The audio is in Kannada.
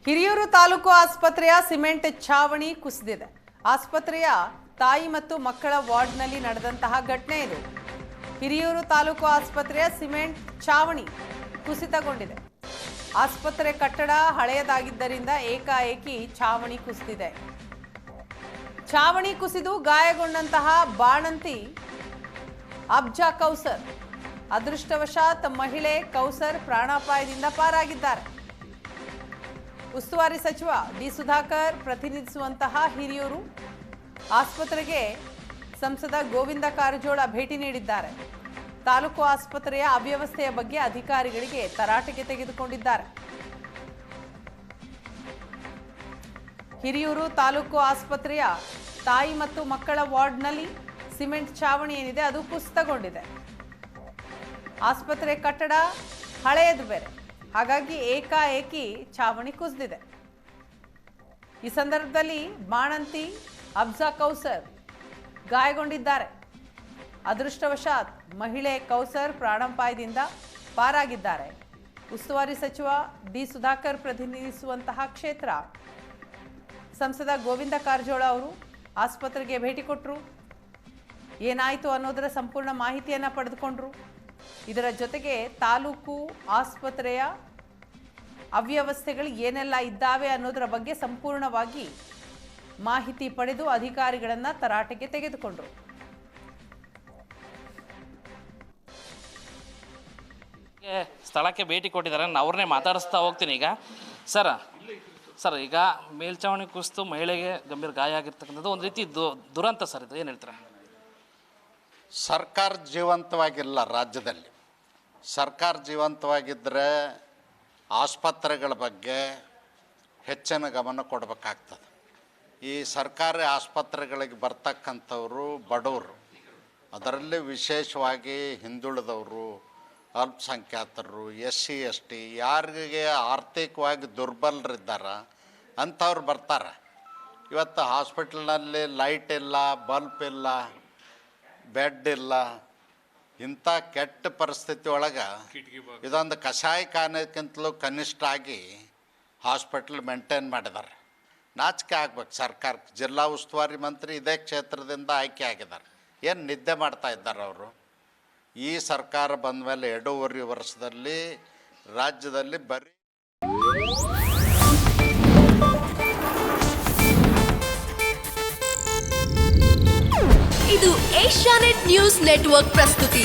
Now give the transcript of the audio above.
ಹಿರಿಯೂರು ತಾಲೂಕು ಆಸ್ಪತ್ರೆಯ ಸಿಮೆಂಟ್ ಛಾವಣಿ ಕುಸಿದಿದೆ. ಆಸ್ಪತ್ರೆಯ ತಾಯಿ ಮತ್ತು ಮಕ್ಕಳ ವಾರ್ಡ್ನಲ್ಲಿ ನಡೆದಂತಹ ಘಟನೆ ಇದು. ಹಿರಿಯೂರು ತಾಲೂಕು ಆಸ್ಪತ್ರೆಯ ಸಿಮೆಂಟ್ ಛಾವಣಿ ಕುಸಿತಗೊಂಡಿದೆ. ಆಸ್ಪತ್ರೆ ಕಟ್ಟಡ ಹಳೆಯದಾಗಿದ್ದರಿಂದ ಏಕಾಏಕಿ ಛಾವಣಿ ಕುಸಿದಿದೆ. ಛಾವಣಿ ಕುಸಿದು ಗಾಯಗೊಂಡಂತಹ ಬಾಣಂತಿ ಅಬ್ಜಾ ಕೌಸರ್, ಅದೃಷ್ಟವಶಾತ್ ಮಹಿಳೆ ಕೌಸರ್ ಪ್ರಾಣಾಪಾಯದಿಂದ ಪಾರಾಗಿದ್ದಾರೆ. ಉಸ್ತುವಾರಿ ಸಚಿವ ಡಿ ಸುಧಾಕರ್ ಪ್ರತಿನಿಧಿಸುವಂತಹ ಹಿರಿಯೂರು ಆಸ್ಪತ್ರೆಗೆ ಸಂಸದ ಗೋವಿಂದ ಕಾರಜೋಳ ಭೇಟಿ ನೀಡಿದ್ದಾರೆ. ತಾಲೂಕು ಆಸ್ಪತ್ರೆಯ ಅವ್ಯವಸ್ಥೆಯ ಬಗ್ಗೆ ಅಧಿಕಾರಿಗಳಿಗೆ ತರಾಟೆಗೆ ತೆಗೆದುಕೊಂಡಿದ್ದಾರೆ. ಹಿರಿಯೂರು ತಾಲೂಕು ಆಸ್ಪತ್ರೆಯ ತಾಯಿ ಮತ್ತು ಮಕ್ಕಳ ವಾರ್ಡ್ನಲ್ಲಿ ಸಿಮೆಂಟ್ ಛಾವಣಿ ಏನಿದೆ ಅದು ಕುಸಿತಗೊಂಡಿದೆ. ಆಸ್ಪತ್ರೆ ಕಟ್ಟಡ ಹಳೆಯದು ಬೇರೆ, ಹಾಗಾಗಿ ಏಕಾಏಕಿ ಛಾವಣಿ ಕುಸಿದಿದೆ. ಈ ಸಂದರ್ಭದಲ್ಲಿ ಬಾಣಂತಿ ಅಬ್ಜಾ ಕೌಸರ್ ಗಾಯಗೊಂಡಿದ್ದಾರೆ. ಅದೃಷ್ಟವಶಾತ್ ಮಹಿಳೆ ಕೌಸರ್ ಪ್ರಾಣಾಪಾಯದಿಂದ ಪಾರಾಗಿದ್ದಾರೆ. ಉಸ್ತುವಾರಿ ಸಚಿವ ಡಿ ಸುಧಾಕರ್ ಪ್ರತಿನಿಧಿಸುವಂತಹ ಕ್ಷೇತ್ರ ಸಂಸದ ಗೋವಿಂದ ಕಾರಜೋಳ ಅವರು ಆಸ್ಪತ್ರೆಗೆ ಭೇಟಿ ಕೊಟ್ಟರು. ಏನಾಯಿತು ಅನ್ನೋದರ ಸಂಪೂರ್ಣ ಮಾಹಿತಿಯನ್ನು ಪಡೆದುಕೊಂಡ್ರು. ಇದರ ಜೊತೆಗೆ ತಾಲೂಕು ಆಸ್ಪತ್ರೆಯ ಅವ್ಯವಸ್ಥೆಗಳು ಏನೆಲ್ಲ ಇದ್ದಾವೆ ಅನ್ನೋದರ ಬಗ್ಗೆ ಸಂಪೂರ್ಣವಾಗಿ ಮಾಹಿತಿ ಪಡೆದು ಅಧಿಕಾರಿಗಳನ್ನು ತರಾಟೆಗೆ ತೆಗೆದುಕೊಂಡರು. ಸ್ಥಳಕ್ಕೆ ಭೇಟಿ ಕೊಟ್ಟಿದ್ದಾರೆ. ನಾನು ಅವ್ರನ್ನೇ ಮಾತಾಡಿಸ್ತಾ ಹೋಗ್ತೀನಿ. ಈಗ ಸರ್ ಈಗ ಮೇಲ್ಛಾವಣಿ ಕುಸಿತು ಮಹಿಳೆಗೆ ಗಂಭೀರ ಗಾಯ ಆಗಿರ್ತಕ್ಕಂಥದ್ದು ಒಂದು ರೀತಿ ದುರಂತ ಸರ್. ಇದು ಏನು ಹೇಳ್ತಾರೆ? ಸರ್ಕಾರ ಜೀವಂತವಾಗಿಲ್ಲ. ರಾಜ್ಯದಲ್ಲಿ ಸರ್ಕಾರ ಜೀವಂತವಾಗಿದ್ದರೆ ಆಸ್ಪತ್ರೆಗಳ ಬಗ್ಗೆ ಹೆಚ್ಚಿನ ಗಮನ ಕೊಡಬೇಕಾಗ್ತದೆ. ಈ ಸರ್ಕಾರಿ ಆಸ್ಪತ್ರೆಗಳಿಗೆ ಬರ್ತಕ್ಕಂಥವರು ಬಡವರು, ಅದರಲ್ಲಿ ವಿಶೇಷವಾಗಿ ಹಿಂದುಳಿದವರು, ಅಲ್ಪಸಂಖ್ಯಾತರು, SC ST, ಯಾರಿಗೆ ಆರ್ಥಿಕವಾಗಿ ದುರ್ಬಲರಿದ್ದಾರೆ ಅಂಥವ್ರು ಬರ್ತಾರೆ. ಇವತ್ತು ಹಾಸ್ಪಿಟಲ್ನಲ್ಲಿ ಲೈಟ್ ಇಲ್ಲ, ಬಲ್ಪ್ ಇಲ್ಲ, ಬೆಡ್ ಇಲ್ಲ. ಇಂಥ ಕೆಟ್ಟ ಪರಿಸ್ಥಿತಿ ಒಳಗೆ ಇದೊಂದು ಕಷಾಯಖಾನೆಗಿಂತಲೂ ಕನಿಷ್ಠ ಆಗಿ ಹಾಸ್ಪಿಟಲ್ ಮೇಂಟೈನ್ ಮಾಡಿದ್ದಾರೆ. ನಾಚಿಕೆ ಆಗ್ಬೇಕು ಸರ್ಕಾರಕ್ಕೆ. ಜಿಲ್ಲಾ ಉಸ್ತುವಾರಿ ಮಂತ್ರಿ ಇದೇ ಕ್ಷೇತ್ರದಿಂದ ಆಯ್ಕೆ ಆಗಿದ್ದಾರೆ. ಏನು ನಿದ್ದೆ ಮಾಡ್ತಾ ಇದ್ದಾರೆ ಅವರು? ಈ ಸರ್ಕಾರ ಬಂದ ಮೇಲೆ 2.5 ವರ್ಷದಲ್ಲಿ ರಾಜ್ಯದಲ್ಲಿ ಬರೀ ಇದು ಏಷ್ಯಾನೆಟ್ ನ್ಯೂಸ್ ನೆಟ್ವರ್ಕ್ ಪ್ರಸ್ತುತಿ.